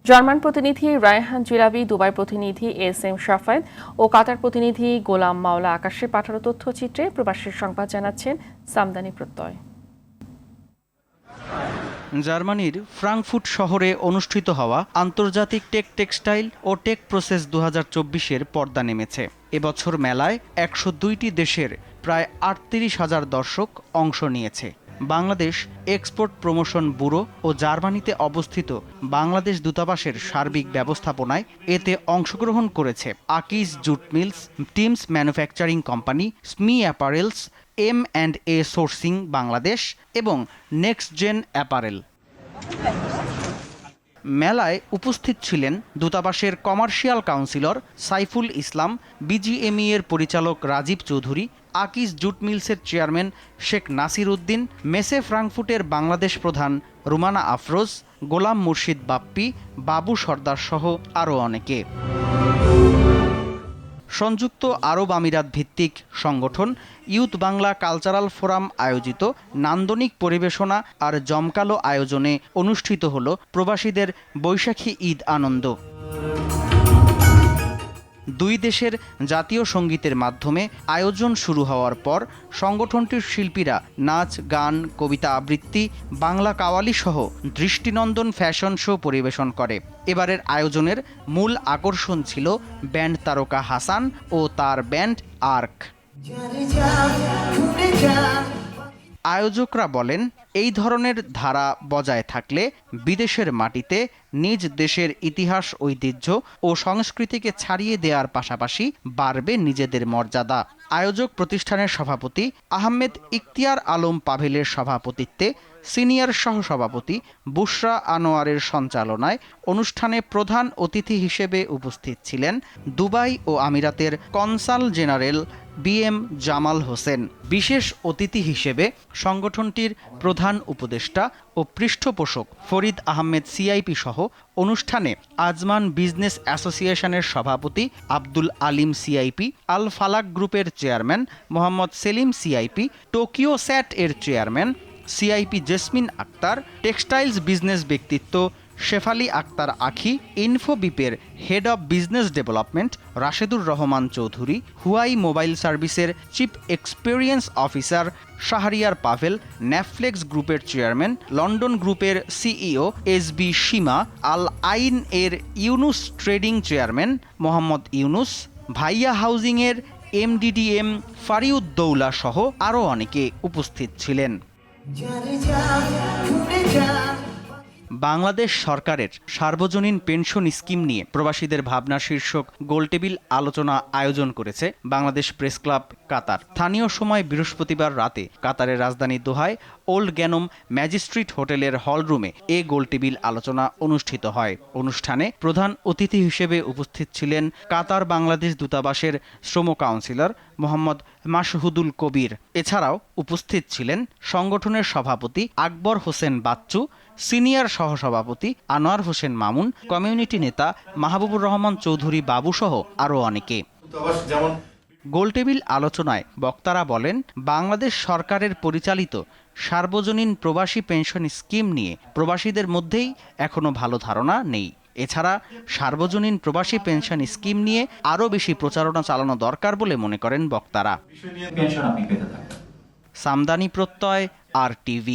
German প্রতিনিধি Raihan jalebi, Dubai প্রতিনিধি S M Shafayet ও কাতার প্রতিনিধি গোলাম মাওলা আকাশে পাঠানো তথ্যচিত্রে প্রবাসীর সংবাদ জানাচ্ছেন সামদানি প্রত্যয়। জার্মানির ফ্রাঙ্কফুর্ট শহরে অনুষ্ঠিত হওয়া আন্তর্জাতিক টেক টেক্সটাইল ও টেক প্রসেস 2024-এর পর্দা নেমেছে। এবছর মেলায় 102টি দেশের প্রায় 38,000 দর্শক অংশ নিয়েছে। বাংলাদেশ এক্সপোর্ট প্রমোশন ব্যুরো ও জার্মানিতে অবস্থিত বাংলাদেশ দূতাবাসের সার্বিক ব্যবস্থাপনায় এতে অংশগ্রহণ করেছে Akij jute mills, teams manufacturing company, স্মি অ্যাপারেলস, M&A সোর্সিং বাংলাদেশ এবং নেক্সট জেন অ্যাপারেল। মেলায় উপস্থিত ছিলেন দূতাবাসের commercial counsellor Saiful Islam, BGMEA এর পরিচালক রাজীব চৌধুরী, আকিজ জুট মিলসের চেয়ারম্যান শেখ নাসির উদ্দিন, মেসে ফ্রাঙ্কফুটের বাংলাদেশ প্রধান রুমানা আফরোজ, গোলাম মুর্শিদ বাপ্পি, বাবু সর্দার সহ আরও অনেকে। সংযুক্ত আরব আমিরাত ভিত্তিক সংগঠন ইউথ বাংলা কালচারাল ফোরাম আয়োজিত নান্দনিক পরিবেশনা আর জমকালো আয়োজনে অনুষ্ঠিত হল প্রবাসীদের বৈশাখী ঈদ আনন্দ। দুই দেশের জাতীয় সঙ্গীতের মাধ্যমে আয়োজন শুরু হওয়ার পর সংগঠনটির শিল্পীরা নাচ, গান, কবিতা আবৃত্তি, বাংলা কাওয়ালি সহ দৃষ্টিনন্দন ফ্যাশন শো পরিবেশন করে। এবারের আয়োজনের মূল আকর্ষণ ছিল ব্যান্ড তারকা হাসান ও তার ব্যান্ড আর্ক। আয়োজকরা বলেন, এই ধরনের ধারা বজায় থাকলে বিদেশের মাটিতে নিজ দেশের ইতিহাস, ঐতিহ্য ও সংস্কৃতিকে ছাড়িয়ে দেওয়ার পাশাপাশি বাড়বে নিজেদের মর্যাদা। আয়োজক প্রতিষ্ঠানের সভাপতি আহমেদ ইখতিয়ার আলম পাভেলের সভাপতিত্বে সিনিয়র সহসভাপতি বুশরা আনোয়ারের সঞ্চালনায় অনুষ্ঠানে প্রধান অতিথি হিসেবে উপস্থিত ছিলেন দুবাই ও আমিরাতের consul general BM Jamal Hossain. বিশেষ অতিথি হিসেবে সংগঠনটির প্রধান উপদেষ্টা ও পৃষ্ঠপোষক ফরিদ আহমেদ CIP সহ অনুষ্ঠানে আজমান বিজনেস অ্যাসোসিয়েশনের সভাপতি আব্দুল আলিম CIP, আল ফালাক গ্রুপের chairman Mohammad Selim CIP, Tokyo স্যাট এর chairman CIP Jasmin Akter, textiles business ব্যক্তিত্ব শেফালি আক্তার আখি, ইনফোবিপের head of business development Rashedur Rahman Chowdhury, Huawei mobile সার্ভিসের chief experience officer Shahriar Pavel, নেফ্লেক্স গ্রুপের চেয়ারম্যান, লন্ডন গ্রুপের CEO SB সীমা, আল আইন এর ইউনুস ট্রেডিং চেয়ারম্যান মোহাম্মদ ইউনুস, ভাইয়া হাউজিংয়ের MDDM ফারিউদ্দৌলা সহ আরও অনেকে উপস্থিত ছিলেন। বাংলাদেশ সরকারের সার্বজনীন পেনশন স্কিম নিয়ে প্রবাসীদের ভাবনা শীর্ষক গোলটেবিল আলোচনা আয়োজন করেছে বাংলাদেশ প্রেস ক্লাব কাতার। স্থানীয় সময় বৃহস্পতিবার রাতে কাতারের রাজধানী দোহায় ওল্ড গ্যানম ম্যাজিস্ট্রেট হোটেলের হলরুমে এ গোলটেবিল আলোচনা অনুষ্ঠিত হয়। অনুষ্ঠানে প্রধান অতিথি হিসেবে উপস্থিত ছিলেন কাতার বাংলাদেশ দূতাবাসের শ্রম কাউন্সিলর মোহাম্মদ মাসহুদুল কবির। এছাড়াও উপস্থিত ছিলেন সংগঠনের সভাপতি আকবর হোসেন বাচ্চু, সিনিয়র সহসভাপতি আনোয়ার হোসেন মামুন, কমিউনিটি নেতা মাহবুবুর রহমান চৌধুরী বাবু সহ আরও অনেকে। গোলটেবিল আলোচনায় বক্তারা বলেন, বাংলাদেশ সরকারের পরিচালিত সার্বজনীন প্রবাসী পেনশন স্কিম নিয়ে প্রবাসীদের মধ্যেই এখনো ভালো ধারণা নেই। এছাড়া সার্বজনীন প্রবাসী পেনশন স্কিম নিয়ে আরও বেশি প্রচারণা চালানো দরকার বলে মনে করেন বক্তারা। সামদানি প্রত্যয়, RTV।